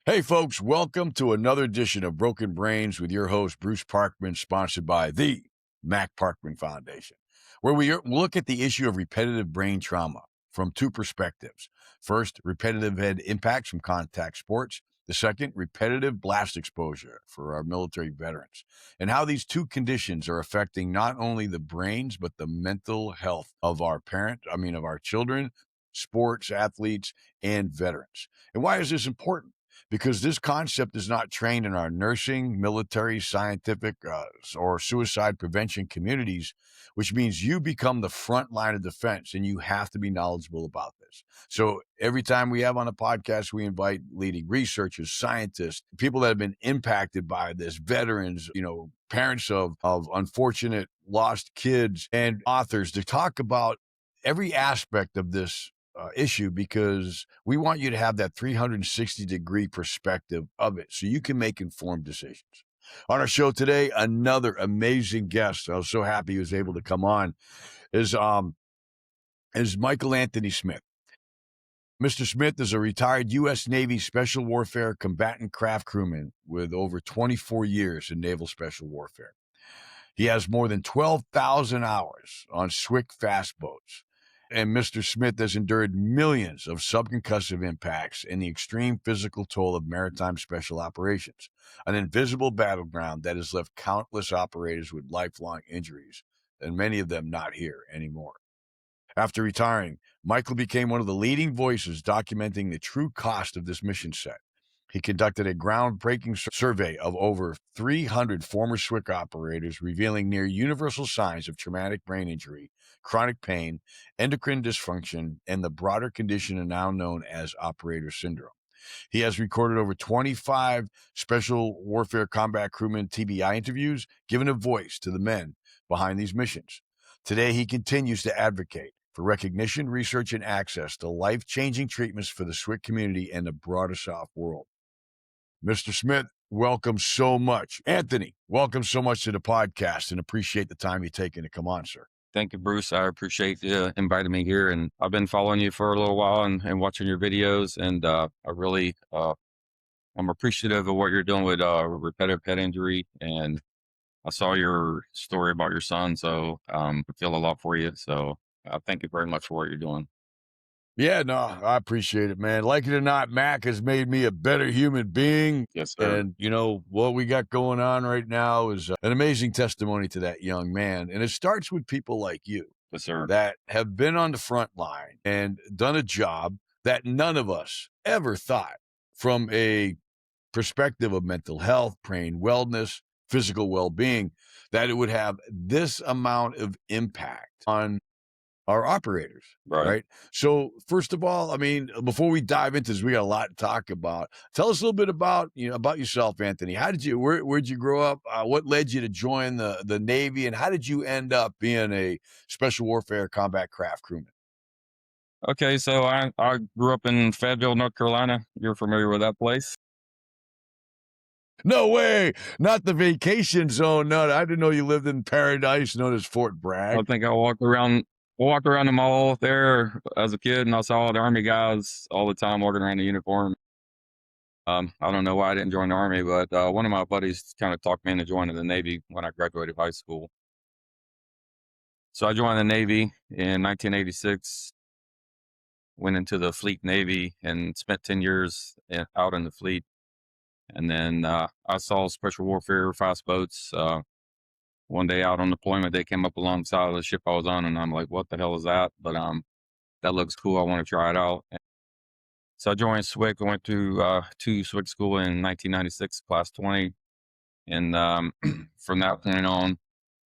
Hey, folks, welcome to another edition of Broken Brains with your host, Bruce Parkman, sponsored by the Mac Parkman Foundation, where we look at the issue of repetitive brain trauma from two perspectives. First, repetitive head impacts from contact sports. The second, repetitive blast exposure for our military veterans, and how these two conditions are affecting not only the brains, but the mental health of our of our children, sports athletes, and veterans. And why is this important? Because this concept is not trained in our nursing, military, scientific, or suicide prevention communities, which means you become the front line of defense and you have to be knowledgeable about this. So every time we have on a podcast, we invite leading researchers, scientists, people that have been impacted by this, veterans, parents of unfortunate lost kids, and authors to talk about every aspect of this issue, because we want you to have that 360-degree perspective of it so you can make informed decisions. On our show today, another amazing guest. I was so happy he was able to come on. Is Michael Anthony Smith. Mr. Smith is a retired U.S. Navy Special Warfare combatant craft crewman with over 24 years in naval special warfare. He has more than 12,000 hours on SWCC fast boats. And Mr. Smith has endured millions of subconcussive impacts and the extreme physical toll of maritime special operations, an invisible battleground that has left countless operators with lifelong injuries, and many of them not here anymore. After retiring, Michael became one of the leading voices documenting the true cost of this mission set. He conducted a groundbreaking survey of over 300 former SWCC operators, revealing near universal signs of traumatic brain injury, chronic pain, endocrine dysfunction, and the broader condition now known as operator syndrome. He has recorded over 25 special warfare combat crewmen TBI interviews, giving a voice to the men behind these missions. Today, he continues to advocate for recognition, research, and access to life-changing treatments for the SWCC community and the broader South world. Mr. Smith, welcome so much. Anthony, welcome so much to the podcast and appreciate the time you're taking to come on, sir. Thank you, Bruce. I appreciate you inviting me here, and I've been following you for a little while and watching your videos, and I really, I'm appreciative of what you're doing with repetitive head injury, and I saw your story about your son, so I feel a lot for you. So thank you very much for what you're doing. Yeah, no, I appreciate it, man. Like it or not, Mac has made me a better human being. Yes, sir. And, what we got going on right now is an amazing testimony to that young man. And it starts with people like you Yes, sir. that have been on the front line and done a job that none of us ever thought from a perspective of mental health, brain wellness, physical well-being, that it would have this amount of impact on our operators, right? So first of all, before we dive into this, we got a lot to talk about. Tell us a little bit about yourself, Anthony. Where'd you grow up? What led you to join the Navy, and how did you end up being a special warfare combat craft crewman? Okay, so I grew up in Fayetteville, North Carolina. You're familiar with that place? No way, not the vacation zone. No, I didn't know you lived in paradise known as Fort Bragg. I think I walked around the mall there as a kid, and I saw the Army guys all the time walking around in uniform. I don't know why I didn't join the Army, but one of my buddies kind of talked me into joining the Navy when I graduated high school. So I joined the Navy in 1986, went into the Fleet Navy, and spent 10 years out in the fleet. And then I saw special warfare fast boats. One day out on deployment, they came up alongside of the ship I was on, and I'm like, what the hell is that? But that looks cool. I want to try it out. So I joined SWCC. I went to SWCC school in 1996, class 20. And from that point on,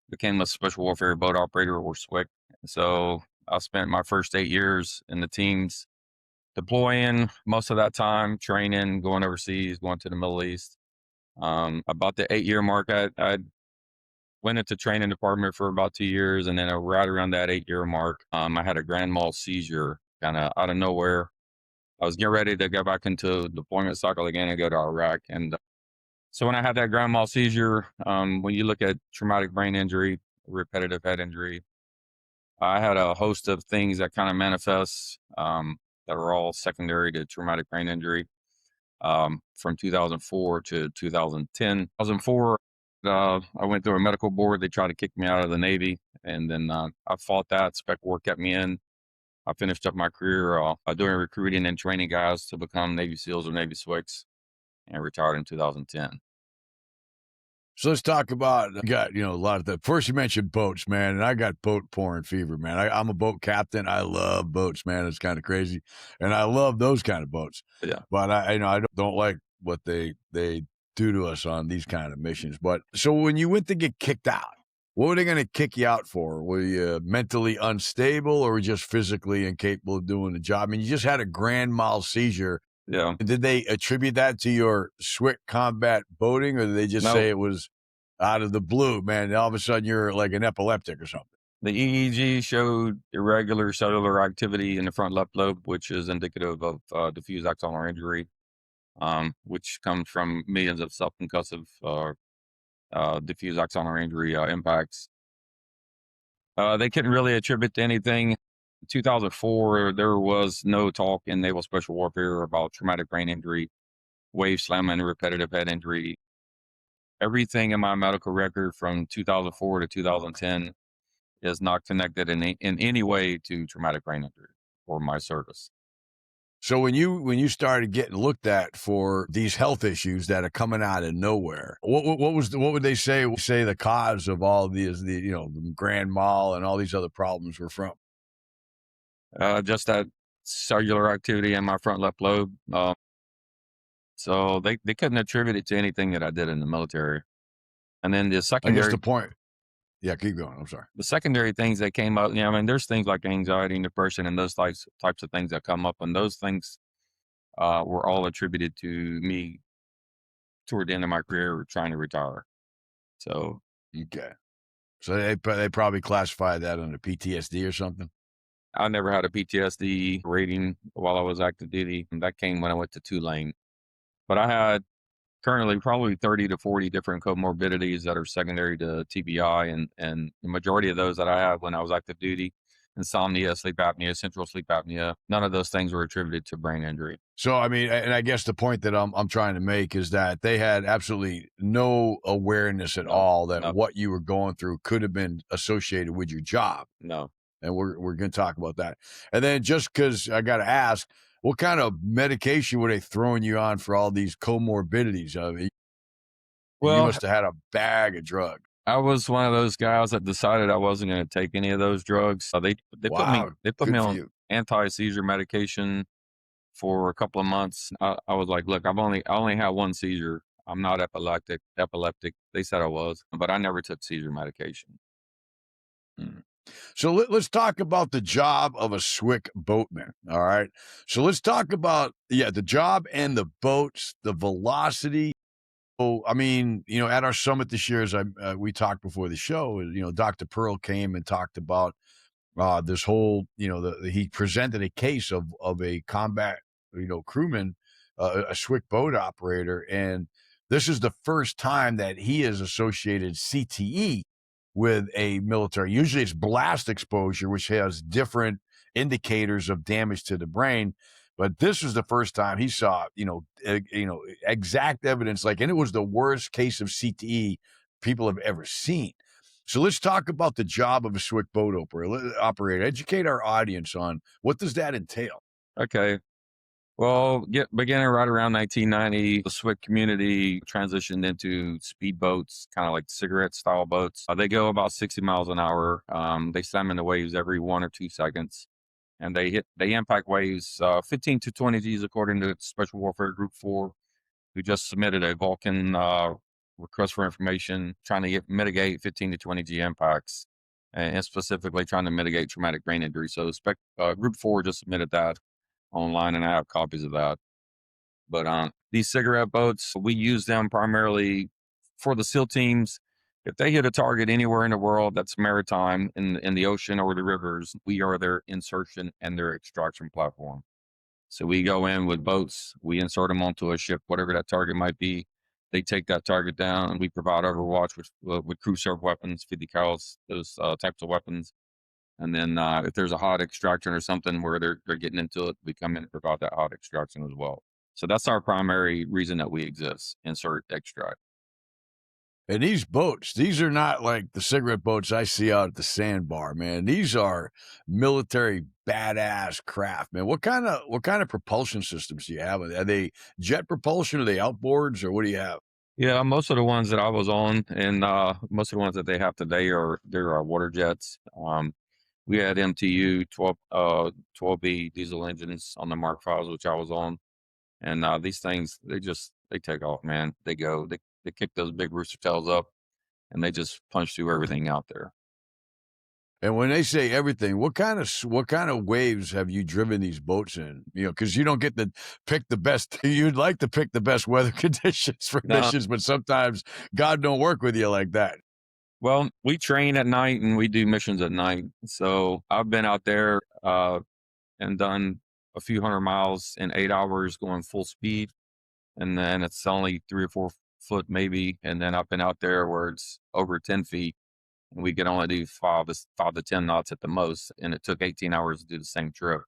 became a special warfare boat operator or SWCC. So I spent my first 8 years in the teams, deploying most of that time, training, going overseas, going to the Middle East. About the 8-year mark, I went into training department for about 2 years, and then right around that 8-year mark, I had a grand mal seizure kind of out of nowhere. I was getting ready to go back into deployment cycle again and go to Iraq. And so when I had that grand mal seizure, when you look at traumatic brain injury, repetitive head injury, I had a host of things that kind of manifest that are all secondary to traumatic brain injury. from 2004 to 2010. 2004, I went through a medical board. They tried to kick me out of the Navy, and then I fought that. Spec War kept me in. I finished up my career doing recruiting and training guys to become Navy SEALs or Navy SWCS, and retired in 2010. So let's talk about, got, a lot of the, first you mentioned boats, man, and I got boat porn fever, man. I'm a boat captain. I love boats, man. It's kind of crazy. And I love those kind of boats. Yeah. But I don't like what they do to us on these kind of missions. But so when you went to get kicked out, what were they going to kick you out for? Were you mentally unstable or just physically incapable of doing the job? I mean, you just had a grand mal seizure. Yeah. Did they attribute that to your SWCC combat boating, or did they just say it was out of the blue, man? All of a sudden you're like an epileptic or something. The EEG showed irregular cellular activity in the front left lobe, which is indicative of diffuse axonal injury, which comes from millions of subconcussive diffuse axonal injury impacts. They couldn't really attribute to anything. In 2004, there was no talk in naval special warfare about traumatic brain injury, wave slamming, repetitive head injury. Everything in my medical record from 2004 to 2010 is not connected in any way to traumatic brain injury or my service. So when you started getting looked at for these health issues that are coming out of nowhere, what would they say the cause of all these, the grand mal and all these other problems were from? Just that cellular activity in my front left lobe. So they couldn't attribute it to anything that I did in the military. And then the I guess secondary, the point. Yeah, keep going. I'm sorry. the secondary things that came up, there's things like anxiety and depression and those types of things that come up, and those things were all attributed to me toward the end of my career trying to retire. So Okay. So they probably classified that under PTSD or something. I never had a PTSD rating while I was active duty. And that came when I went to Tulane. But I had currently probably 30 to 40 different comorbidities that are secondary to TBI. And the majority of those that I had when I was active duty, insomnia, sleep apnea, central sleep apnea, none of those things were attributed to brain injury. So, I mean, and I guess the point that I'm trying to make is that they had absolutely no awareness at all that what you were going through could have been associated with your job. No. And we're going to talk about that. And then just because I got to ask, what kind of medication were they throwing you on for all these comorbidities? I mean, you must have had a bag of drugs. I was one of those guys that decided I wasn't going to take any of those drugs. They put me on anti-seizure medication for a couple of months. I was like, look, I only had one seizure. I'm not epileptic. They said I was, but I never took seizure medication. So let's talk about the job of a SWCC boatman. All right. So let's talk about, the job and the boats, the velocity. So, I mean, at our summit this year, as we talked before the show, Dr. Pearl came and talked about this whole, he presented a case of a combat, crewman, a SWCC boat operator. And this is the first time that he has associated CTE with a military. Usually it's blast exposure, which has different indicators of damage to the brain. But this was the first time he saw, exact evidence, and it was the worst case of CTE people have ever seen. So let's talk about the job of a SWCC boat operator. Educate our audience on what does that entail. Okay. Well, beginning right around 1990, the SWCC community transitioned into speedboats, kind of like cigarette-style boats. They go about 60 miles an hour. They slam into waves every 1 or 2 seconds, and they impact waves 15 to 20 Gs, according to Special Warfare Group 4, who just submitted a Vulcan request for information, trying to mitigate 15 to 20 G impacts, and specifically trying to mitigate traumatic brain injury. So Group 4 just submitted that online, and I have copies of that. But these cigarette boats, we use them primarily for the SEAL teams. If they hit a target anywhere in the world that's maritime, in the ocean or the rivers, we are their insertion and their extraction platform. So we go in with boats, we insert them onto a ship, whatever that target might be. They take that target down, and we provide overwatch with crew serve weapons, 50 cals, those types of weapons. And then if there's a hot extraction or something where they're getting into it, we come in and provide that hot extraction as well. So that's our primary reason that we exist, insert extract. And these boats, these are not like the cigarette boats I see out at the sandbar, man. These are military badass craft, man. What kind of propulsion systems do you have? Are they jet propulsion? Are they outboards, or what do you have? Yeah, most of the ones that I was on, and most of the ones that they have today are water jets. We had MTU 12B diesel engines on the Mark Vs, which I was on, and these things they take off, man. They kick those big rooster tails up, and they just punch through everything out there. And when they say everything, what kind of waves have you driven these boats in? Because you don't get to pick the best. You'd like to pick the best weather conditions for No, missions, but sometimes God don't work with you like that. well, we train at night and we do missions at night. So I've been out there and done a few hundred miles in 8 hours going full speed, and then it's only 3 or 4 foot maybe, and then I've been out there where it's over 10 feet, and we can only do 5 to 10 knots at the most, and it took 18 hours to do the same trip.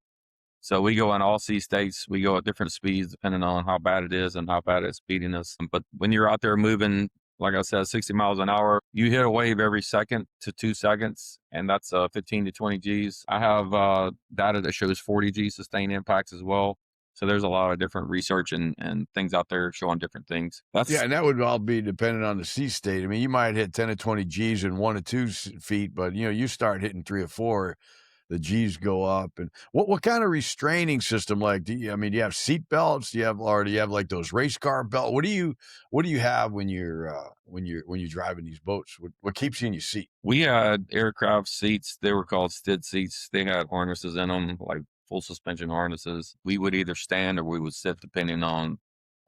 So we go in all sea states. We go at different speeds depending on how bad it is and how bad it's beating us. But when you're out there moving, like I said, 60 miles an hour, you hit a wave every second to 2 seconds, and that's 15 to 20 Gs. I have data that shows 40 G sustained impacts as well. So there's a lot of different research and things out there showing different things. Yeah, That's and that would all be dependent on the sea state. I mean, you might hit 10 to 20 G's in 1 to 2 feet, but you start hitting 3 or 4, the G's go up. And what kind of restraining system? Like, do you have seat belts? Do you have like those race car belt? What do you have when you're driving these boats? What keeps you in your seat? we had aircraft seats. They were called STID seats. They had harnesses in them, like full suspension harnesses. We would either stand or we would sit, depending on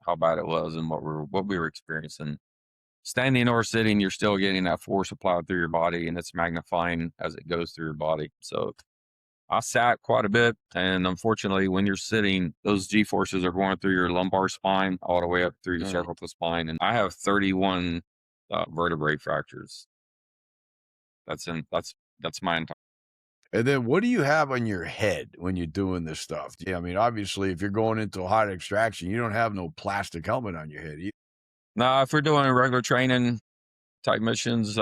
how bad it was and what we were experiencing. Standing or sitting, you're still getting that force applied through your body, and it's magnifying as it goes through your body. So I sat quite a bit, and unfortunately, when you're sitting, those G forces are going through your lumbar spine all the way up through your Uh, cervical spine, and I have 31 vertebrae fractures. That's my entire. and then what do you have on your head when you're doing this stuff? Yeah, I mean, obviously, if you're going into a hot extraction, you don't have no plastic helmet on your head. Now, if we're doing regular training type missions,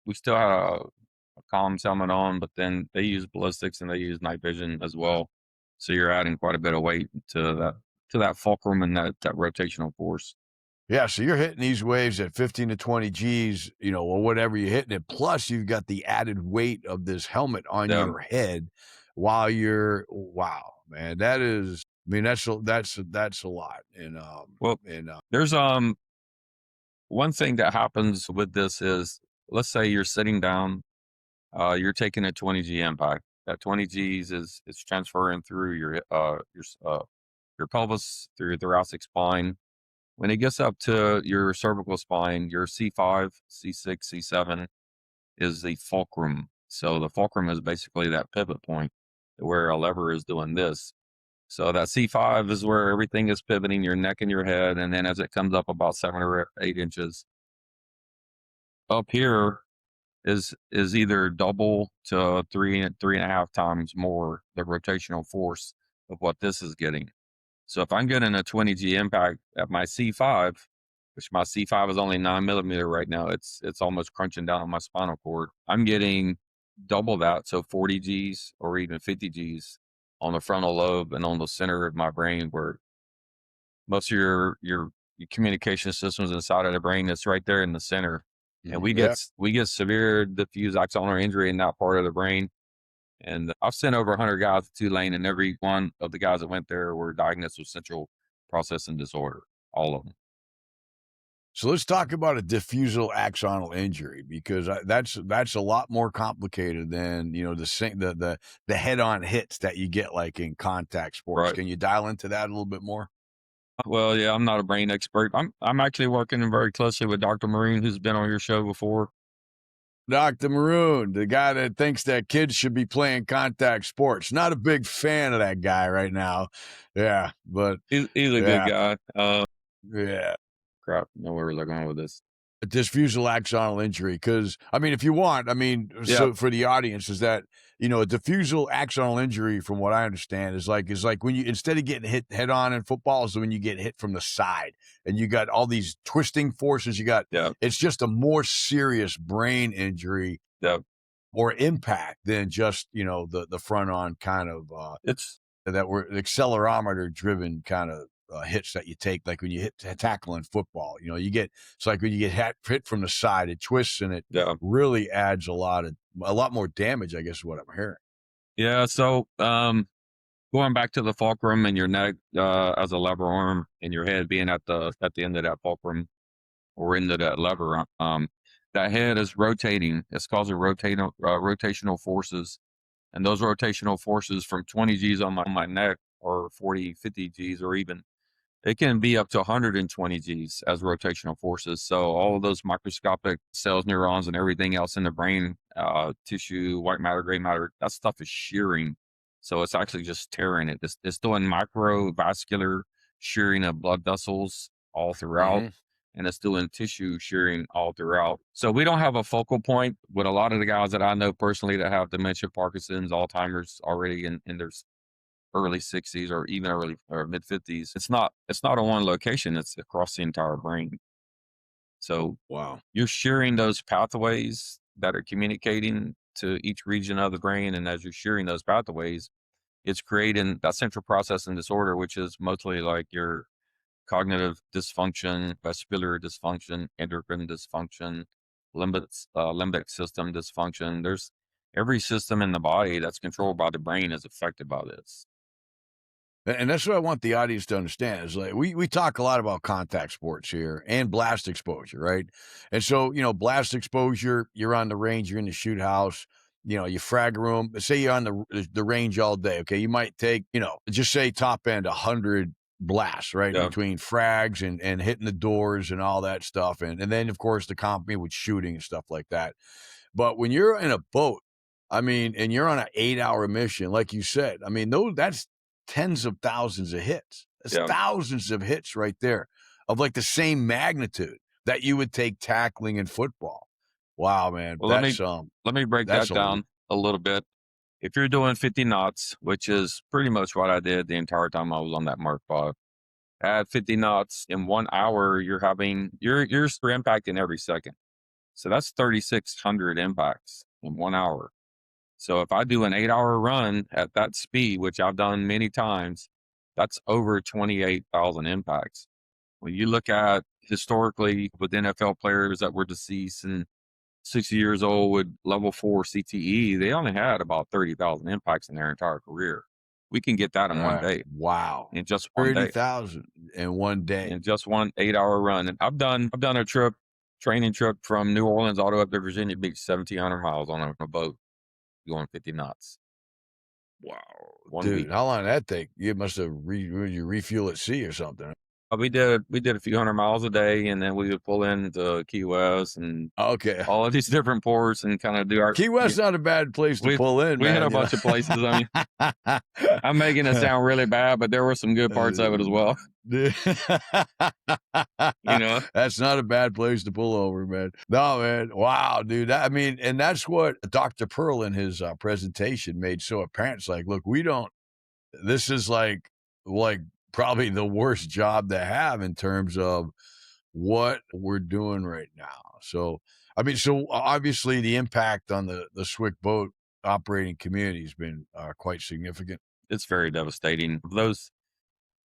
we still have a comms helmet on, but then they use ballistics and they use night vision as well. So you're adding quite a bit of weight to that fulcrum and that rotational force. Yeah, so you're hitting these waves at 15 to 20 Gs, or whatever you're hitting it. Plus, you've got the added weight of this helmet on Yeah. your head while wow, man, that is, I mean, that's a lot. And, Well, there's one thing that happens with this is, let's say you're sitting down, you're taking a 20 G impact. That 20 Gs is transferring through your pelvis, through your thoracic spine. When it gets up to your cervical spine, your C5, C6, C7 is the fulcrum. So the fulcrum is basically that pivot point where a lever is doing this. So that C5 is where everything is pivoting, your neck and your head. And then as it comes up about 7 or 8 inches, up here is either double to three and a half times more the rotational force of what this is getting. So if I'm getting a 20 G impact at my C5, which my C5 is only 9 millimeter right now, it's almost crunching down on my spinal cord. I'm getting double that, so 40 Gs or even 50 Gs on the frontal lobe and on the center of my brain, where most of your communication systems inside of the brain, that's right there in the center. And we yeah. get severe diffuse axonal injury in that part of the brain. And I've sent over 100 guys to Tulane, and every one of the guys that went there were diagnosed with central processing disorder. All of them. So let's talk about a diffusal axonal injury, because that's a lot more complicated than the head-on hits that you get like in contact sports. Right. Can you dial into that a little bit more? Well, yeah, I'm not a brain expert. I'm actually working very closely with Dr. Marine, who's been on your show before. Dr. Maroon, the guy that thinks that kids should be playing contact sports. Not a big fan of that guy right now. Yeah, but He's a good yeah, guy. yeah. Crap, know where was I going with this? A diffusal axonal injury, because I mean, if you want, I mean, Yeah, so for the audience, is that a diffusal axonal injury, from what I understand, is like when you, instead of getting hit head on in football, is when you get hit from the side, and you got all these twisting forces. yeah, It's just a more serious brain injury yeah. or impact than just the front on kind of It's that were accelerometer driven kind of hits that you take, like when you hit tackle in football. It's like when you get hit from the side, it twists and it yeah, really adds a lot more damage, I guess is what I'm hearing. yeah. So going back to the fulcrum and your neck as a lever arm, and your head being at the end of that fulcrum or into that lever. That head is rotating. It's causing rotational forces, and those rotational forces from 20 G's on my neck, or 40, 50 G's, or even it can be up to 120 G's as rotational forces. So all of those microscopic cells, neurons, and everything else in the brain, tissue, white matter, gray matter, that stuff is shearing. So it's actually just tearing it. It's doing microvascular shearing of blood vessels all throughout, Hmm. and it's doing tissue shearing all throughout. So we don't have a focal point with a lot of the guys that I know personally that have dementia, Parkinson's, Alzheimer's already in their early 60s or even early or mid 50s. It's not on one location, it's across the entire brain. So Wow. you're shearing those pathways that are communicating to each region of the brain, and as you're shearing those pathways, it's creating that central processing disorder, which is mostly like your cognitive dysfunction, vestibular dysfunction, endocrine dysfunction, limbic system dysfunction. There's every system in the body that's controlled by the brain is affected by this. And that's what I want the audience to understand is, like, we talk a lot about contact sports here and blast exposure, right? And so, blast exposure, you're on the range, you're in the shoot house, you frag room. Say you're on the range all day. Okay. You might take, just say top end 100 blasts, right? Yeah. Between frags and hitting the doors and all that stuff. And then of course the company with shooting and stuff like that. But when you're in a boat, I mean, and you're on an 8-hour mission, like you said, I mean, that's tens of thousands of hits. That's Yeah. thousands of hits right there, of like the same magnitude that you would take tackling in football. Wow, man. Well, let me break That's that a down a little bit. If you're doing 50 knots, which is pretty much what I did the entire time I was on that Mark V, at 50 knots in 1 hour, you're impacting every second. So that's 3,600 impacts in 1 hour. So if I do an 8-hour run at that speed, which I've done many times, that's over 28,000 impacts. When you look at historically with NFL players that were deceased and 60 years old with level 4 CTE, they only had about 30,000 impacts in their entire career. We can get that all in one right. day, Wow. in just one day, 30,000 in one day. in just one 8-hour run. And I've done a training trip from New Orleans all the way up to Virginia Beach, 1,700 miles on a boat going 50 knots. Wow. One week. Dude, how long did that take? You must have you refuel at sea or something. We did a few hundred miles a day, and then we would pull into Key West and Okay. all of these different ports and kind of do our. Key West's not a bad place to We pull in, we hit man. a bunch of places. I mean, I'm making it sound really bad, but there were some good parts of it as well. You know, That's not a bad place to pull over, man. No, man. Wow, dude. I mean, and that's what Dr. Pearl in his presentation made so apparent. It's like, look, this is like probably the worst job to have in terms of what we're doing right now. So, I mean, so obviously the impact on the SWCC boat operating community has been quite significant. it's very devastating.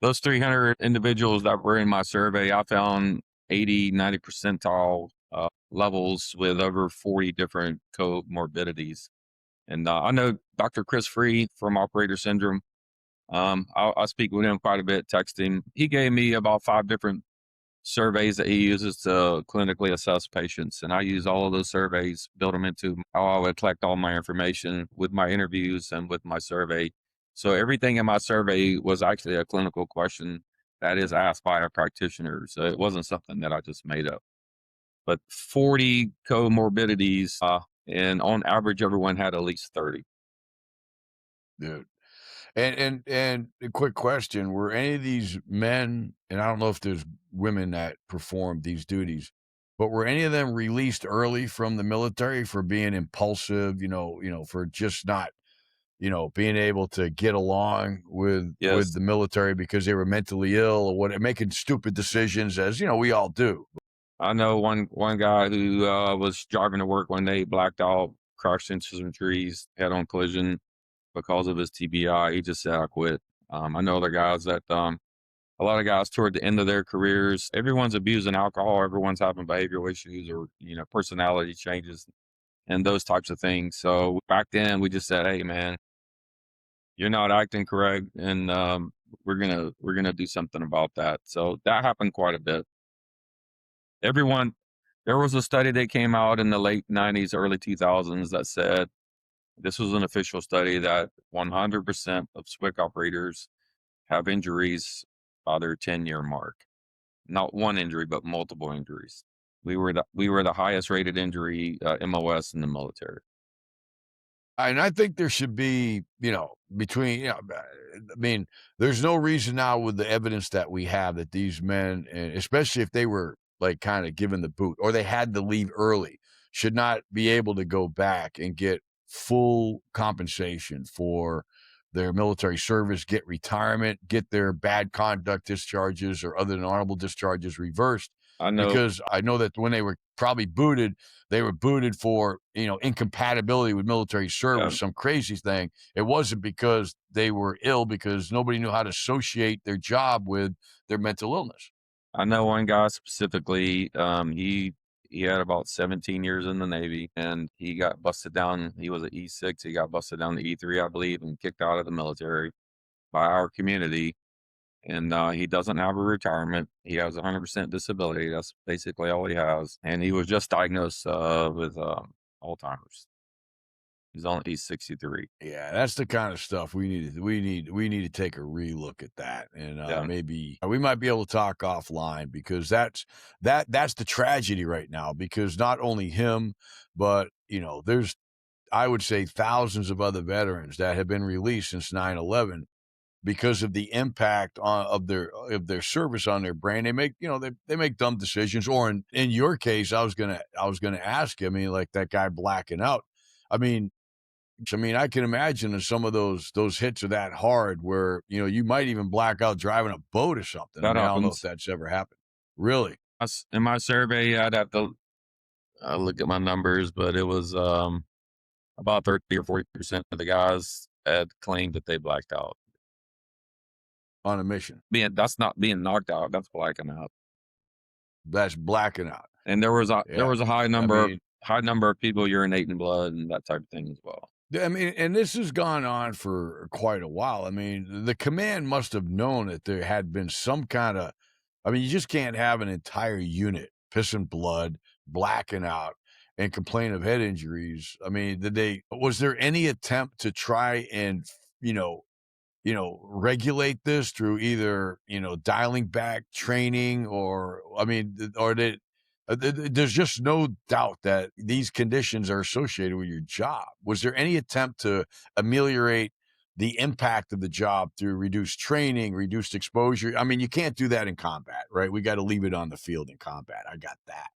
Those 300 individuals that were in my survey, I found 80, 90 percentile levels with over 40 different comorbidities. And I know Dr. Chris Free from Operator Syndrome. I speak with him quite a bit, text him. He gave me about 5 different surveys that he uses to clinically assess patients. And I use all of those surveys, build them into how I would collect all my information with my interviews and with my survey. So everything in my survey was actually a clinical question that is asked by a practitioner. So it wasn't something that I just made up. But 40 comorbidities, and on average, everyone had at least 30. Dude. And a quick question, were any of these men, and I don't know if there's women that perform these duties, But were any of them released early from the military for being impulsive, for just not, being able to get along with Yes. the military because they were mentally ill or what, making stupid decisions as, we all do. I know one guy who was driving to work one day, blacked out, crashed into some trees, head on collision because of his TBI. He just said, "I quit." I know other guys that a lot of guys toward the end of their careers, everyone's abusing alcohol, everyone's having behavioral issues or personality changes and those types of things. So back then, we just said, "Hey, man, you're not acting correct, and we're gonna do something about that." So that happened quite a bit. Everyone, there was a study that came out in the late '90s, early 2000s that said this was an official study that 100% of SWCC operators have injuries by their 10-year mark. Not one injury, but multiple injuries. We were the highest rated injury MOS in the military. And I think there should be, between, I mean, there's no reason now with the evidence that we have that these men, and especially if they were like kind of given the boot or they had to leave early, should not be able to go back and get full compensation for their military service, get retirement, get their bad conduct discharges or other than honorable discharges reversed. I know, Because I know that when they were probably booted, they were booted for, incompatibility with military yeah, service, some crazy thing. It wasn't because they were ill, because nobody knew how to associate their job with their mental illness. I know one guy specifically. He had about 17 years in the Navy, and he got busted down. He was an E6. He got busted down to E3, I believe, and kicked out of the military by our community. And he doesn't have a retirement. He has 100% disability. That's basically all he has. And he was just diagnosed with Alzheimer's. He's 63. Yeah, that's the kind of stuff we need to take a relook at that, and Yeah, maybe we might be able to talk offline, because that's the tragedy right now. Because not only him, but there's, I would say, thousands of other veterans that have been released since 9/11 because of the impact of their service on their brain. They make, they make dumb decisions, or in your case, I was gonna ask you, I mean, like that guy blacking out. I mean, I can imagine that some of those hits are that hard where, you might even black out driving a boat or something. I that mean, I don't know if happens. that's ever happened. Really? In my survey, I'd have to look at my numbers, but it was about 30 or 40% of the guys had claimed that they blacked out. On a mission. That's not being knocked out. That's blacking out. That's blacking out. And there Yeah. was a I mean, high number of people urinating blood and that type of thing as well. Yeah, I mean, and this has gone on for quite a while. I mean, the command must have known that there had been some kind of, I mean, you just can't have an entire unit pissing blood, blacking out, and complain of head injuries. I mean, was there any attempt to try and, you know, regulate this through either, dialing back training, or, I mean, there's just no doubt that these conditions are associated with your job. Was there any attempt to ameliorate the impact of the job through reduced training, reduced exposure? I mean, you can't do that in combat, right? We got to leave it on the field in combat. I got that.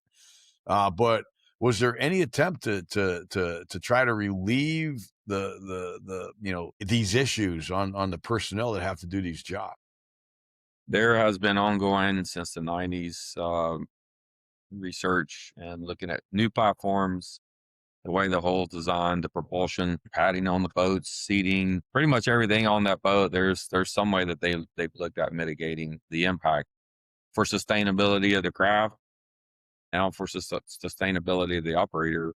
But was there any attempt to try to relieve these issues on the personnel that have to do these jobs? There has been ongoing since the '90s research and looking at new platforms, the way the hull's designed, the propulsion, padding on the boats, seating, pretty much everything on that boat. There's some way that they've looked at mitigating the impact for sustainability of the craft and for sustainability of the operator.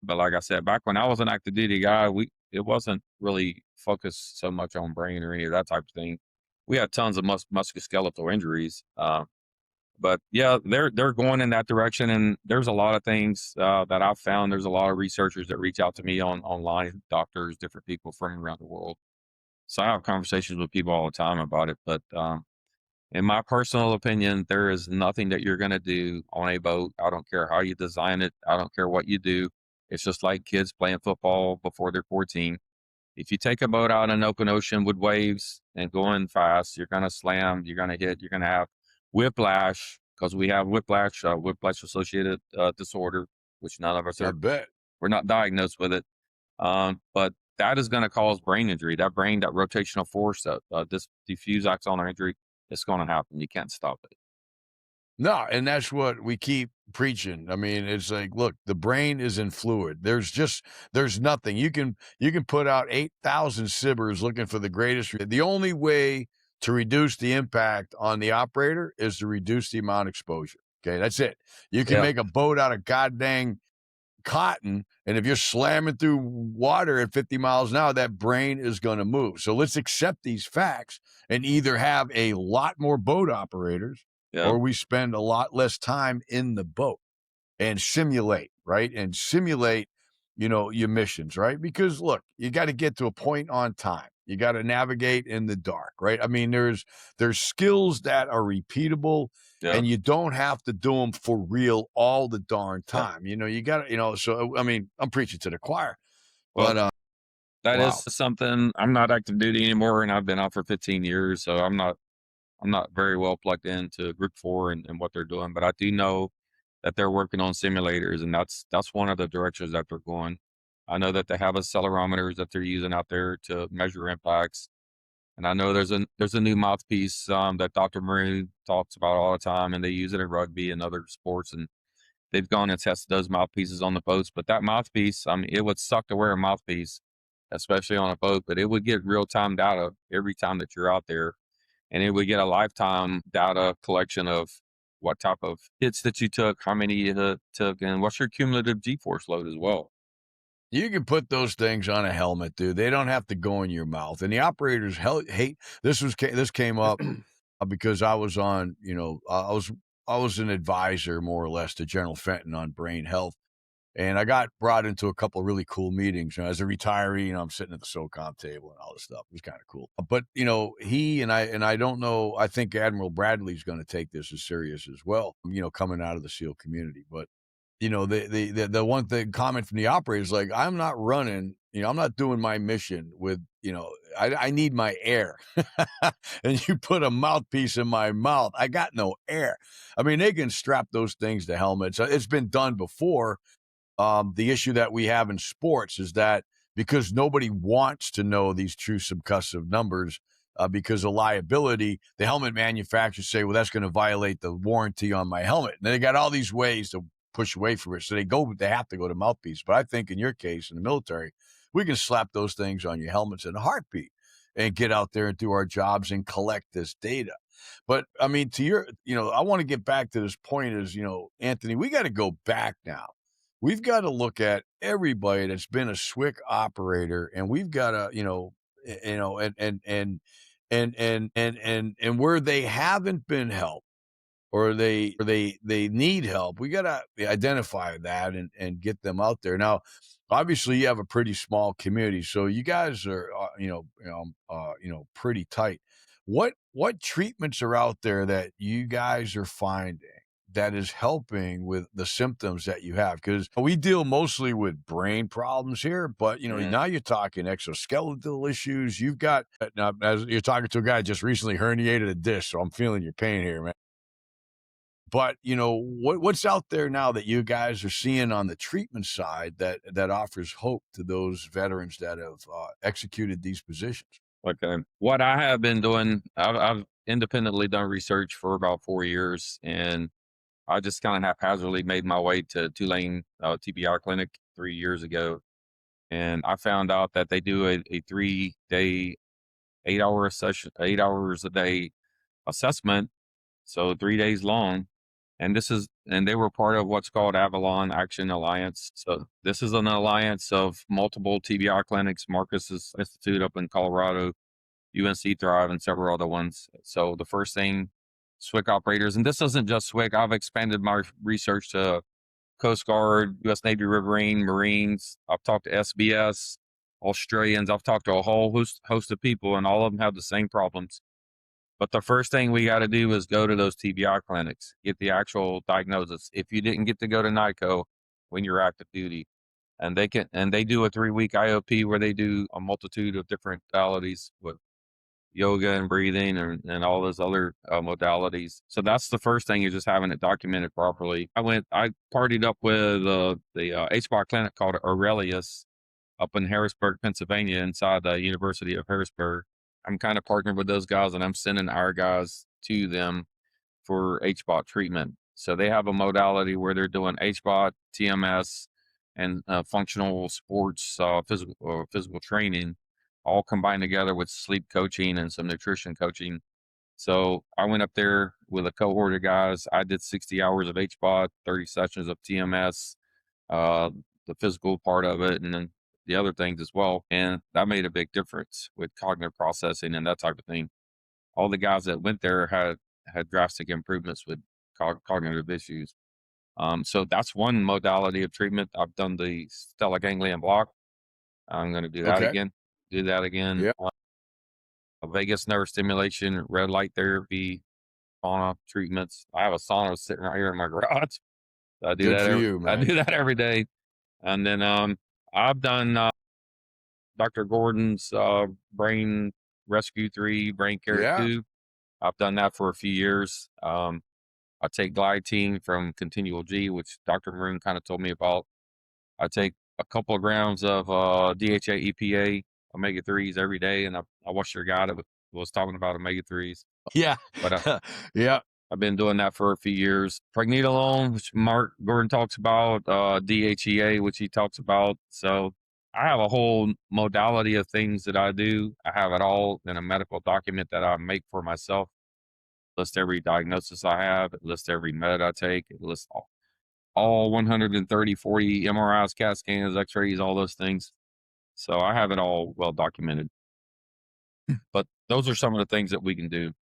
But like I said, back when I was an active duty guy, it wasn't really focused so much on brain or any of that type of thing. We had tons of musculoskeletal injuries. But yeah, they're going in that direction, and there's a lot of things that I've found. There's a lot of researchers that reach out to me online, doctors, different people from around the world. So I have conversations with people all the time about it. But in my personal opinion, there is nothing that you're going to do on a boat. I don't care how you design it. I don't care what you do. It's just like kids playing football before they're 14. If you take a boat out in an open ocean with waves and going fast, you're going to slam, you're going to hit, you're going to have whiplash, because we have whiplash associated disorder, which none of us I are. bet. We're not diagnosed with it, but that is going to cause brain injury. That rotational force, this diffuse axonal injury, it's going to happen. You can't stop it. No, and that's what we keep preaching. I mean, it's like, look, the brain is in fluid. There's nothing. You can put out 8,000 sibbers looking for the greatest. The only way to reduce the impact on the operator is to reduce the amount of exposure. Okay, that's it. You can Yeah, make a boat out of goddamn cotton, and if you're slamming through water at 50 miles an hour, that brain is going to move. So let's accept these facts and either have a lot more boat operators yeah, or we spend a lot less time in the boat and simulate, right? And simulate, your missions, right? Because look, you got to get to a point on time. You got to navigate in the dark, right? I mean, there's skills that are repeatable yeah, and you don't have to do them for real all the darn yeah. time. You got to, so I mean, I'm preaching to the choir, Well, but that is wow. something. I'm not active duty anymore, and I've been out for 15 years, so I'm not very well plugged into Group 4 and what they're doing, but I do know that they're working on simulators, and that's one of the directions that they're going. I know that they have accelerometers that they're using out there to measure impacts, and I know there's a new mouthpiece that Dr. Maroon talks about all the time, and they use it in rugby and other sports, and they've gone and tested those mouthpieces on the boats. But that mouthpiece, I mean, it would suck to wear a mouthpiece, especially on a boat, but it would get real time data every time that you're out there, and it would get a lifetime data collection of what type of hits that you took, how many you took, and what's your cumulative G-force load as well. You can put those things on a helmet, dude. They don't have to go in your mouth. And the operators hate this came up because I was on, I was an advisor more or less to General Fenton on brain health. And I got brought into a couple of really cool meetings. As a retiree, I'm sitting at the SOCOM table and all this stuff. It was kind of cool. But he and I don't know. I think Admiral Bradley's going to take this as serious as well. Coming out of the SEAL community. But the one thing comment from the operator is like, I'm not running. I'm not doing my mission with. I need my air, and you put a mouthpiece in my mouth. I got no air. I mean, they can strap those things to helmets. It's been done before. The issue that we have in sports is that because nobody wants to know these true subcussive numbers because of liability, the helmet manufacturers say, well, that's going to violate the warranty on my helmet. And they got all these ways to push away from it. So they have to go to mouthpiece. But I think in your case, in the military, we can slap those things on your helmets in a heartbeat and get out there and do our jobs and collect this data. But I mean, I want to get back to this point is, Anthony, we got to go back now. We've got to look at everybody that's been a SWCC operator, and we've got to, and where they haven't been helped or they need help, we got to identify that and get them out there. Now, obviously, you have a pretty small community, so you guys are, pretty tight. What treatments are out there that you guys are finding that is helping with the symptoms that you have? Because we deal mostly with brain problems here, but Yeah. now you're talking exoskeletal issues. You've got now as you're talking to a guy just recently herniated a disc, so I'm feeling your pain here, man. But what's out there now that you guys are seeing on the treatment side that offers hope to those veterans that have executed these positions? Okay. What I have been doing, I've independently done research for about 4 years, and I just kind of haphazardly made my way to Tulane TBI clinic 3 years ago, and I found out that they do a 3 day, 8 hour session, 8 hours a day assessment, so 3 days long. And they were part of what's called Avalon Action Alliance. So this is an alliance of multiple TBI clinics, Marcus's Institute up in Colorado, UNC Thrive, and several other ones. So the first thing, SWCC operators, and this isn't just SWCC. I've expanded my research to Coast Guard, U.S. Navy Riverine, Marines. I've talked to SBS, Australians. I've talked to a whole host of people, and all of them have the same problems. But the first thing we got to do is go to those TBI clinics, get the actual diagnosis. If you didn't get to go to NICO when you're active duty, and they do a 3-week IOP where they do a multitude of different modalities with yoga and breathing and all those other modalities. So that's the first thing, is just having it documented properly. I partied up with the HBOC clinic called Aurelius up in Harrisburg, Pennsylvania, inside the University of Harrisburg. I'm kind of partnered with those guys, and I'm sending our guys to them for HBOT treatment. So they have a modality where they're doing HBOT, TMS, and functional sports, physical training, all combined together with sleep coaching and some nutrition coaching. So I went up there with a cohort of guys. I did 60 hours of HBOT, 30 sessions of TMS, uh, the physical part of it, and then the other things as well. And that made a big difference with cognitive processing and that type of thing. All the guys that went there had drastic improvements with cognitive issues. So that's one modality of treatment. I've done the stellar ganglion block. I'm going to do that Okay. again. Do that again. Yeah. Vagus nerve stimulation, red light therapy, sauna treatments. I have a sauna sitting right here in my garage. I do Good that. for you, I man. do that every day. And then I've done Dr. Gordon's Brain Rescue 3, Brain Care Yeah. 2. I've done that for a few years. I take glycine from Continual G, which Dr. Maroon kind of told me about. I take a couple of grams of DHA EPA omega 3s every day, and I watched your guy that was talking about omega 3s. Yeah. But Yeah. I've been doing that for a few years. Pregnenolone, which Mark Gordon talks about, DHEA, which he talks about. So I have a whole modality of things that I do. I have it all in a medical document that I make for myself. List every diagnosis I have. It lists every med I take. It lists all 130, 40 MRIs, CAT scans, X-rays, all those things. So I have it all well documented. But those are some of the things that we can do.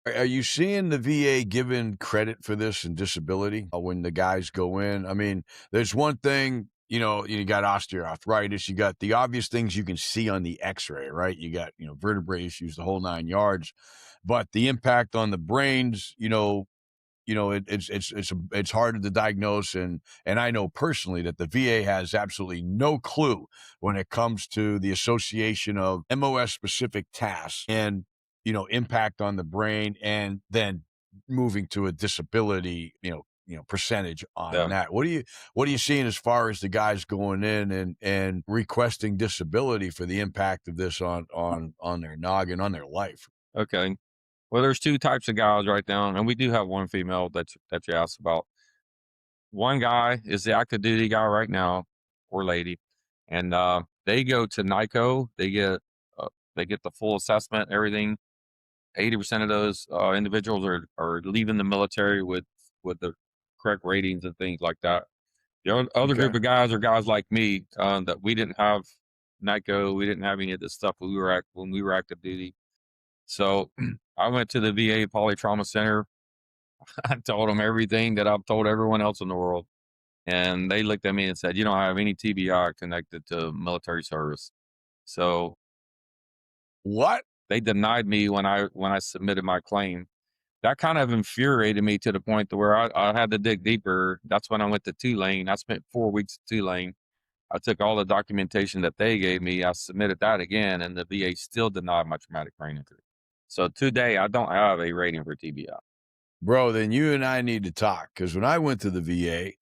Are you seeing the VA giving credit for this in disability when the guys go in? I mean, there's one thing, you got osteoarthritis, you got the obvious things you can see on the x-ray, right? You got, vertebrae issues, the whole 9 yards, but the impact on the brains, it's harder to diagnose, and I know personally that the VA has absolutely no clue when it comes to the association of MOS specific tasks and impact on the brain, and then moving to a disability percentage on Yeah. that. What are you seeing as far as the guys going in and requesting disability for the impact of this on their noggin, on their life? Okay. Well, there's two types of guys right now, and we do have one female that you asked about. One guy is the active duty guy right now, or lady, and they go to NICO. They get the full assessment, everything. 80% of those individuals are leaving the military with the correct ratings and things like that. The other Okay. group of guys are guys like me that we didn't have NICO. We didn't have any of this stuff when we were active duty. So I went to the VA Polytrauma Center. I told them everything that I've told everyone else in the world. And they looked at me and said, "You don't have any TBI connected to military service." So What? they denied me when I submitted my claim. That kind of infuriated me to the point to where I had to dig deeper. That's when I went to Tulane. I spent 4 weeks at Tulane. I took all the documentation that they gave me. I submitted that again, and the VA still denied my traumatic brain injury. So today, I don't have a rating for TBI. Bro, then you and I need to talk, because when I went to the VA,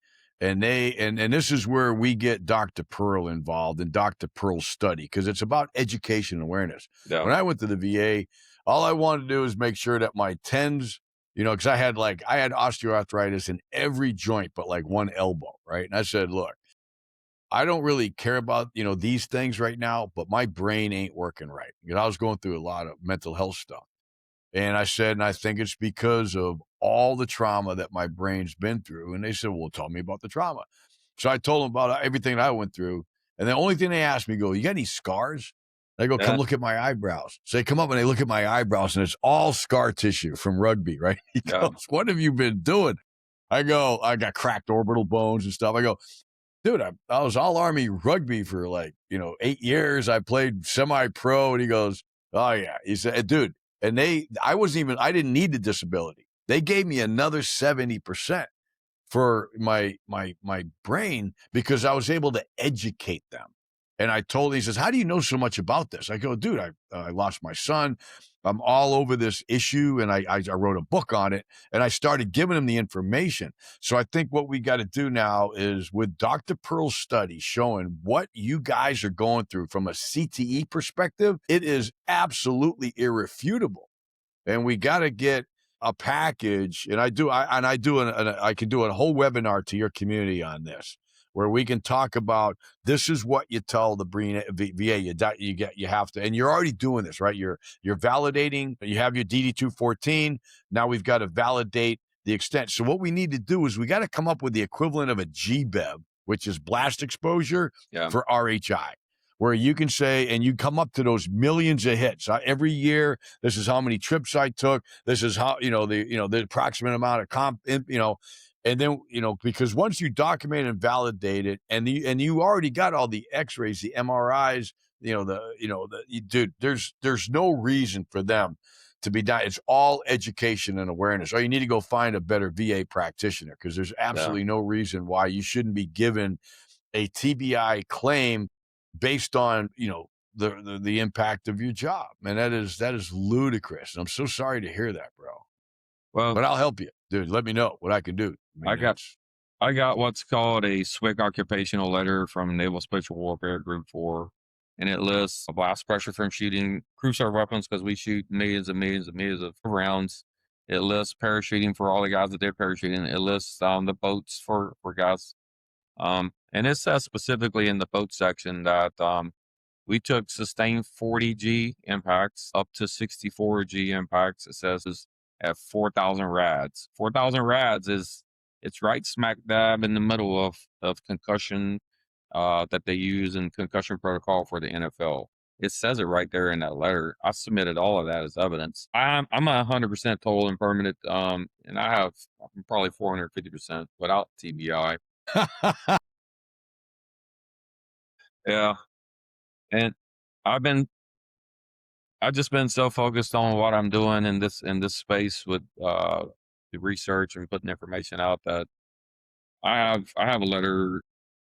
and this is where we get Dr. Pearl involved in Dr. Pearl's study, because it's about education and awareness. Yeah. When I went to the VA, all I wanted to do is make sure that my tens, because I had osteoarthritis in every joint but like one elbow, right? And I said, look, I don't really care about, these things right now, but my brain ain't working right. Because I was going through a lot of mental health stuff. And I said, and I think it's because of all the trauma that my brain's been through. And they said, well, tell me about the trauma. So I told them about everything that I went through. And the only thing they asked me, you got any scars? I go, come look at my eyebrows. So they come up and they look at my eyebrows, and it's all scar tissue from rugby, right? He goes, what have you been doing? I go, I got cracked orbital bones and stuff. I go, dude, I was all Army rugby for 8 years. I played semi-pro. And he goes, oh yeah. He said, dude, and I didn't need the disability. They gave me another 70% for my brain, because I was able to educate them. And I told him, he says, how do you know so much about this? I go, dude, I lost my son. I'm all over this issue. And I wrote a book on it, and I started giving him the information. So I think what we got to do now is, with Dr. Pearl's study showing what you guys are going through from a CTE perspective, it is absolutely irrefutable. And we got to get a package. And I can do a whole webinar to your community on this, where we can talk about, this is what you tell the VA. You have to, and you're already doing this, right? You're validating. You have your DD-214. Now we've got to validate the extent. So what we need to do is we got to come up with the equivalent of a GBEV, which is blast exposure, for RHI, where you can say, and you come up to those millions of hits every year. This is how many trips I took. This is how, the approximate amount of and then, because once you document and validate it, and you already got all the X-rays, the MRIs, dude, there's no reason for them to be done. It's all education and awareness. Or you need to go find a better VA practitioner, because there's absolutely no reason why you shouldn't be given a TBI claim based on, the impact of your job. Man, that is ludicrous. I'm so sorry to hear that, bro. Well, but I'll help you, dude. Let me know what I can do. I got what's called a SWCC occupational letter from Naval Special Warfare Group 4, and it lists a blast pressure from shooting crew serve weapons, because we shoot millions and millions and millions of rounds. It lists parachuting for all the guys that did parachuting. It lists the boats for guys. And it says specifically in the boat section that we took sustained 40G impacts up to 64G impacts. It says is at 4,000 rads. 4,000 rads it's right smack dab in the middle of concussion that they use in concussion protocol for the NFL. It says it right there in that letter. I submitted all of that as evidence. I'm 100% total and permanent, and I'm probably 450% without TBI. Yeah, and I've just been so focused on what I'm doing in this space with the research and putting information out, that I have a letter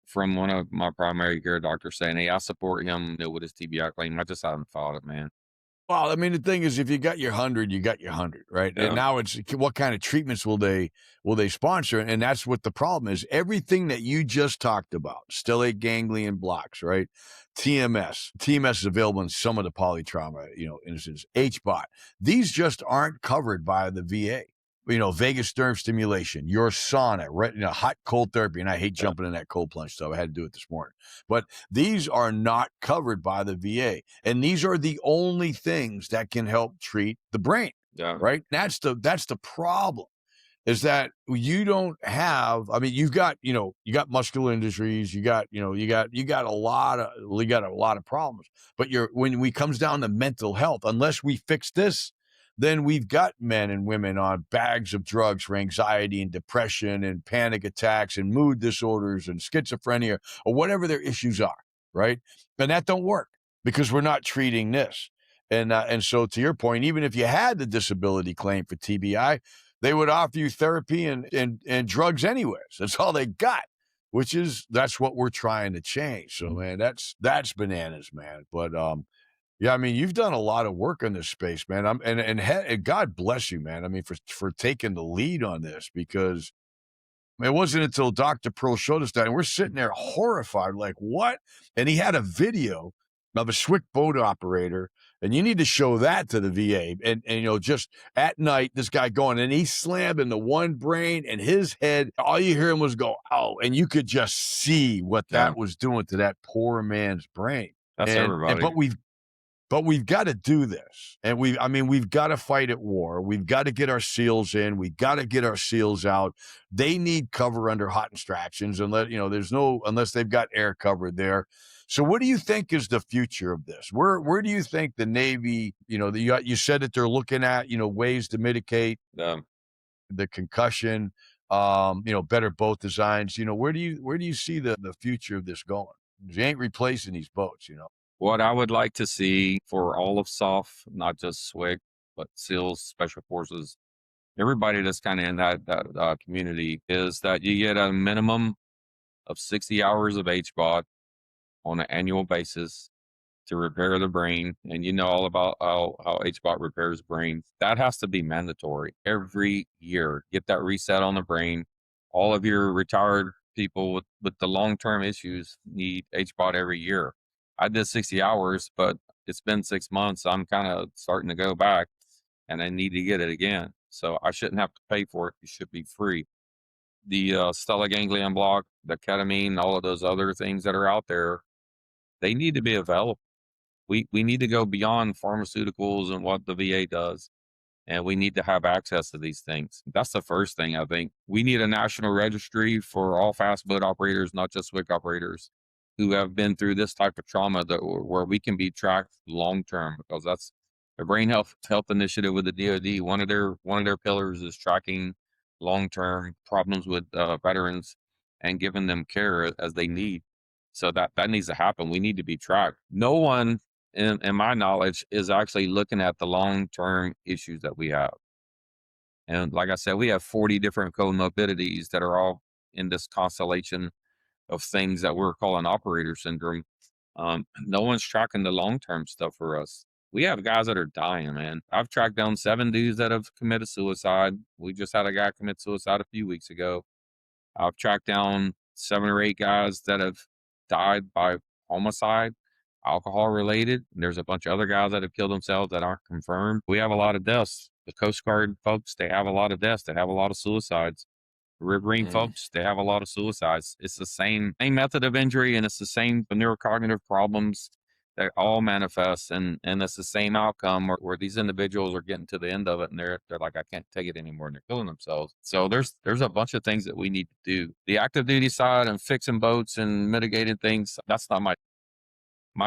from one of my primary care doctors saying, "Hey, I support him with his TBI claim." I just haven't filed it, man. Well, I mean, the thing is, if you got your 100, you got your 100, right? Yeah. And now it's, what kind of treatments will they sponsor? And that's what the problem is. Everything that you just talked about, stellate ganglion blocks, right? TMS is available in some of the polytrauma, instances. HBOT, these just aren't covered by the VA. Vagus nerve stimulation, your sauna, hot cold therapy. And I hate jumping in that cold plunge stuff. I had to do it this morning. But these are not covered by the VA. And these are the only things that can help treat the brain. Yeah. Right. That's the problem, is that you don't have, I mean, you got muscular injuries, you got a lot of problems. But when it comes down to mental health, unless we fix this, then we've got men and women on bags of drugs for anxiety and depression and panic attacks and mood disorders and schizophrenia, or whatever their issues are, right? And that don't work, because we're not treating this. And so, to your point, even if you had the disability claim for TBI, they would offer you therapy and drugs anyways. That's all they got, that's what we're trying to change. So, man, that's bananas, man. But yeah, I mean, you've done a lot of work in this space, man. And God bless you, man. I mean, for taking the lead on this, because it wasn't until Dr. Pearl showed us that, and we're sitting there horrified, like, what? And he had a video of a SWCC boat operator, and you need to show that to the VA. And just at night, this guy going, and he slammed in the one brain, and his head, all you hear him was go, oh, and you could just see what that was doing to that poor man's brain. That's everybody. But we've got to do this. And we've got to fight at war. We've got to get our SEALs in. We've got to get our SEALs out. They need cover under hot instructions, unless they've got air cover there. So what do you think is the future of this? Where do you think the Navy, you said that they're looking at, ways to mitigate the concussion, better boat designs. Where do you see the future of this going? You ain't replacing these boats, What I would like to see for all of SOF, not just SWCC, but SEALs, Special Forces, everybody that's kind of in that community, is that you get a minimum of 60 hours of HBOT on an annual basis to repair the brain. And you know all about how HBOT repairs brains. That has to be mandatory every year. Get that reset on the brain. All of your retired people with the long-term issues need HBOT every year. I did 60 hours, but it's been 6 months. I'm kind of starting to go back and I need to get it again. So I shouldn't have to pay for it. It should be free. The stellar ganglion block, the ketamine, all of those other things that are out there, they need to be available. We need to go beyond pharmaceuticals and what the VA does, and we need to have access to these things. That's the first thing I think. We need a national registry for all fast boat operators, not just WIC operators, who have been through this type of trauma where we can be tracked long term, because that's the Brain Health Initiative with the DoD. One of their pillars is tracking long term problems with veterans and giving them care as they need. So that needs to happen. We need to be tracked. No one in my knowledge, is actually looking at the long-term issues that we have. And like I said, we have 40 different comorbidities that are all in this constellation of things that we're calling operator syndrome. No one's tracking the long-term stuff for us. We have guys that are dying, man. I've tracked down 7 dudes that have committed suicide. We just had a guy commit suicide a few weeks ago. I've tracked down 7 or 8 guys that have died by homicide, alcohol related. There's a bunch of other guys that have killed themselves that aren't confirmed. We have a lot of deaths. The Coast Guard folks, they have a lot of deaths. They have a lot of suicides. The Riverine folks, they have a lot of suicides. It's the same method of injury, and it's the same neurocognitive problems that all manifest, and it's the same outcome where these individuals are getting to the end of it and they're like, I can't take it anymore, and they're killing themselves. So there's a bunch of things that we need to do. The active duty side and fixing boats and mitigating things, that's not my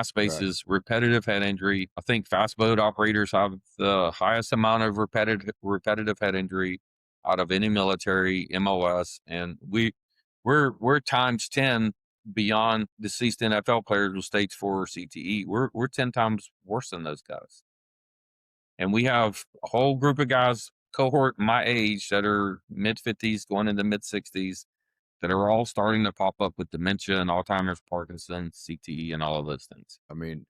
space. Right. Is repetitive head injury. I think fast boat operators have the highest amount of repetitive head injury out of any military MOS, and we're times 10 beyond deceased NFL players with stage 4 CTE. We're 10 times worse than those guys. And we have a whole group of guys, cohort my age, that are mid 50s going into mid 60s, that are all starting to pop up with dementia and Alzheimer's, Parkinson's, CTE, and all of those things. I mean,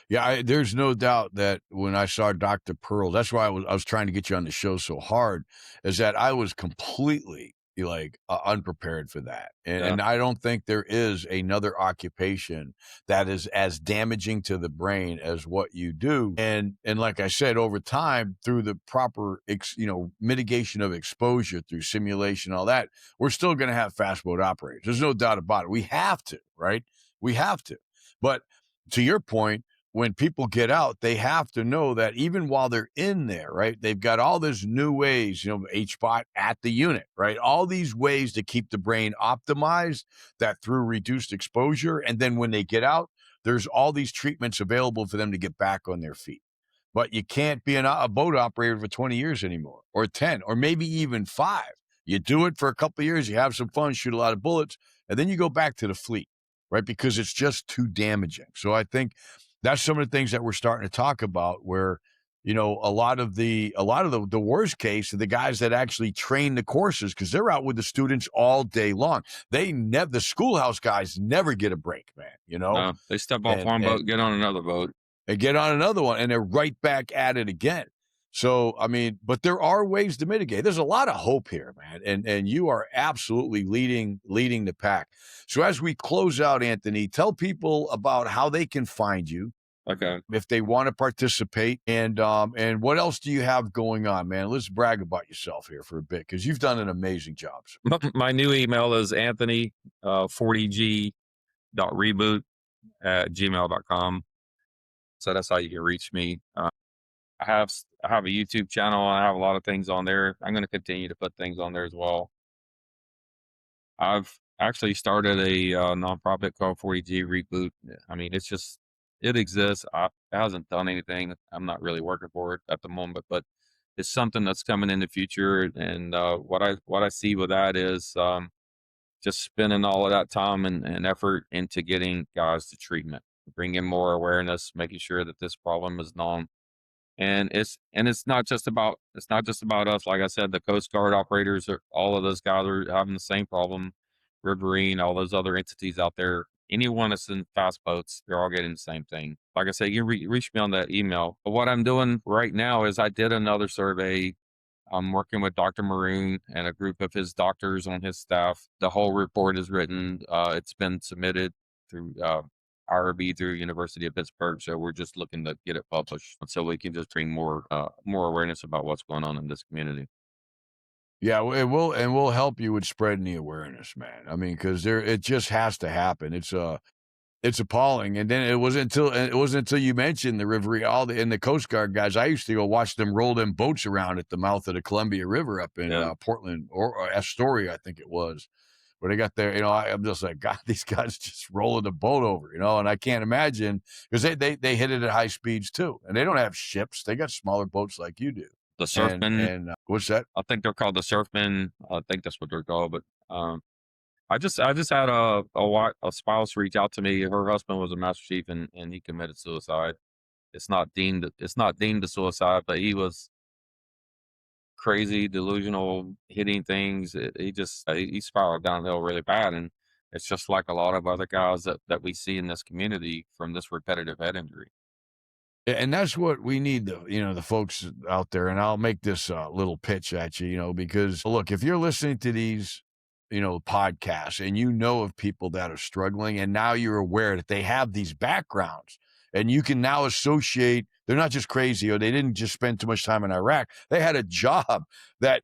yeah, there's no doubt that when I saw Dr. Pearl, that's why I was trying to get you on the show so hard, is that I was completely like unprepared for that. And I don't think there is another occupation that is as damaging to the brain as what you do. And like I said, over time, through the proper mitigation of exposure through simulation, all that, we're still going to have fast boat operators. There's no doubt about it. We have to, right? We have to. But to your point, when people get out, they have to know that even while they're in there, right, they've got all these new ways, HBOT at the unit, right? All these ways to keep the brain optimized, that through reduced exposure. And then when they get out, there's all these treatments available for them to get back on their feet. But you can't be a boat operator for 20 years anymore, or 10, or maybe even 5. You do it for a couple of years, you have some fun, shoot a lot of bullets, and then you go back to the fleet, right? Because it's just too damaging. So I think that's some of the things that we're starting to talk about, where a lot of the worst case are the guys that actually train the courses, because they're out with the students all day long. The schoolhouse guys never get a break, man. No, they step off one boat, get on another boat, and get on another one, and they're right back at it again. So, I mean, but there are ways to mitigate. There's a lot of hope here, man. And you are absolutely leading the pack. So as we close out, Anthony, tell people about how they can find you. Okay. If they want to participate, and what else do you have going on, man? Let's brag about yourself here for a bit, because you've done an amazing job. My new email is Anthony 40g.reboot@gmail.com. So that's how you can reach me. I have a YouTube channel. I have a lot of things on there. I'm going to continue to put things on there as well. I've actually started a nonprofit called 40G Reboot. I mean, it exists. It hasn't done anything. I'm not really working for it at the moment, but it's something that's coming in the future. And what I see with that is just spending all of that time and effort into getting guys to treatment, bringing more awareness, making sure that this problem is known. And it's not just about us. Like I said, the Coast Guard operators all of those guys are having the same problem. Riverine, all those other entities out there, anyone that's in fast boats, they're all getting the same thing. Like I said, you can reach me on that email. But what I'm doing right now is I did another survey. I'm working with Dr. Maroon and a group of his doctors on his staff. The whole report is written. It's been submitted through IRB through University of Pittsburgh. So we're just looking to get it published so we can just bring more awareness about what's going on in this community. Yeah, it will, and we'll help you with spreading the awareness, man. I mean, because it just has to happen. It's appalling. And then it wasn't until you mentioned the river, and the Coast Guard guys. I used to go watch them roll them boats around at the mouth of the Columbia River up in Yeah. Portland or Astoria, I think it was. Where they got there, I'm just like, God, these guys just rolling the boat over, and I can't imagine because they hit it at high speeds too, and they don't have ships; they got smaller boats like you do. The surfmen, And what's that? I think they're called the surfmen. I think that's what they're called. But I just had a spouse reach out to me. Her husband was a master chief, and he committed suicide. It's not deemed a suicide, but he was crazy, delusional, hitting things. He spiraled downhill really bad, and it's just like a lot of other guys that we see in this community from this repetitive head injury. And that's what we need, the folks out there. And I'll make this little pitch at you, because look, if you're listening to these, podcasts and you know of people that are struggling and now you're aware that they have these backgrounds and you can now associate, they're not just crazy or they didn't just spend too much time in Iraq. They had a job that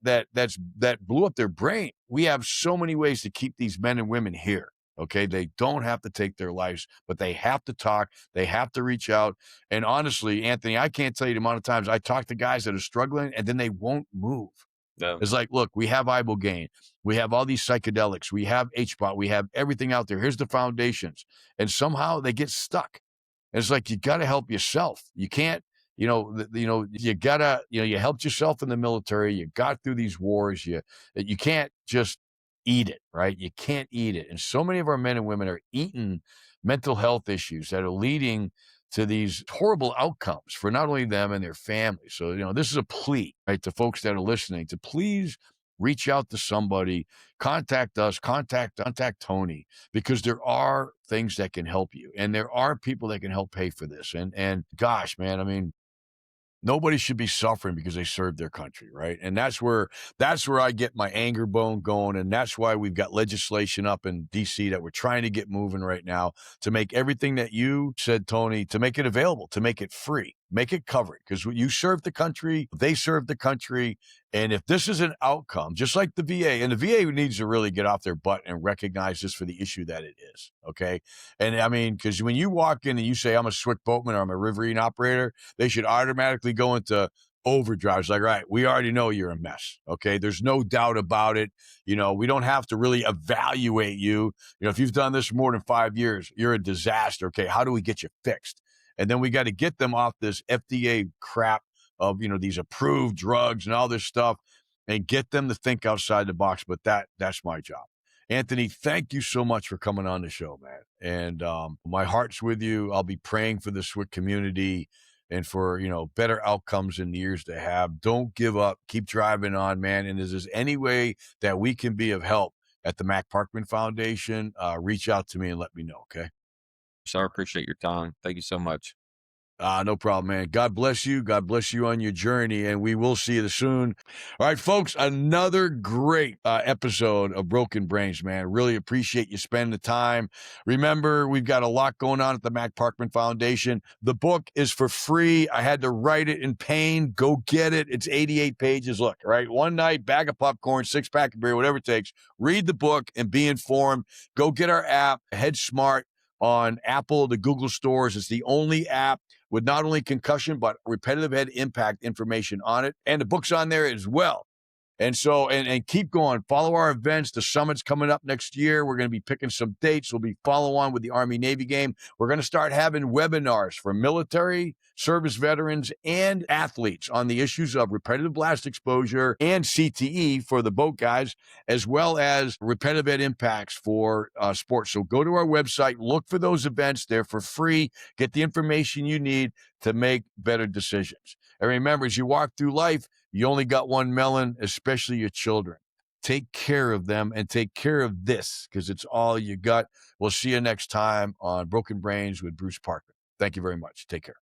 blew up their brain. We have so many ways to keep these men and women here. Okay. They don't have to take their lives, but they have to talk. They have to reach out. And honestly, Anthony, I can't tell you the amount of times I talk to guys that are struggling and then they won't move. Yeah. It's like, look, we have ibogaine, we have all these psychedelics, we have HBOT, we have everything out there. Here's the foundations. And somehow they get stuck. And it's like, you got to help yourself. You can't, you gotta, you helped yourself in the military. You got through these wars. You can't just eat it, right? You can't eat it. And so many of our men and women are eating mental health issues that are leading to these horrible outcomes for not only them and their families. So, this is a plea, right, to folks that are listening to please reach out to somebody, contact us, contact Tony, because there are things that can help you and there are people that can help pay for this. And gosh, man, I mean, nobody should be suffering because they served their country, right? And that's where I get my anger bone going, and that's why we've got legislation up in D.C. that we're trying to get moving right now to make everything that you said, Tony, to make it available, to make it free, make it covered, because you serve the country, they serve the country, and if this is an outcome, just like the VA, and the VA needs to really get off their butt and recognize this for the issue that it is, okay? And I mean, because when you walk in and you say, I'm a SWCC boatman or I'm a riverine operator, they should automatically go into overdrive. It's like, right, we already know you're a mess. Okay. There's no doubt about it. We don't have to really evaluate you. If you've done this for more than 5 years, you're a disaster. Okay. How do we get you fixed? And then we got to get them off this FDA crap of, these approved drugs and all this stuff and get them to think outside the box. But that's my job. Anthony, thank you so much for coming on the show, man. And my heart's with you. I'll be praying for the SWCC community and for, better outcomes in the years to have. Don't give up. Keep driving on, man. And if there's any way that we can be of help at the Mac Parkman Foundation, reach out to me and let me know, okay? So I appreciate your time. Thank you so much. No problem, man. God bless you. God bless you on your journey, and we will see you soon. All right, folks, another great episode of Broken Brains, man. Really appreciate you spending the time. Remember, we've got a lot going on at the Mac Parkman Foundation. The book is for free. I had to write it in pain. Go get it. It's 88 pages. Look, all right, one night, bag of popcorn, 6-pack of beer, whatever it takes. Read the book and be informed. Go get our app, Head Smart, on Apple, the Google stores. It's the only app with not only concussion, but repetitive head impact information on it. And the book's on there as well. And so, and keep going. Follow our events. The summit's coming up next year. We're going to be picking some dates. We'll be follow on with the Army-Navy game. We're going to start having webinars for military, service veterans, and athletes on the issues of repetitive blast exposure and CTE for the boat guys, as well as repetitive head impacts for sports. So go to our website, look for those events. They're for free. Get the information you need to make better decisions. And remember, as you walk through life, you only got one melon, especially your children. Take care of them and take care of this, because it's all you got. We'll see you next time on Broken Brains with Bruce Parkman. Thank you very much. Take care.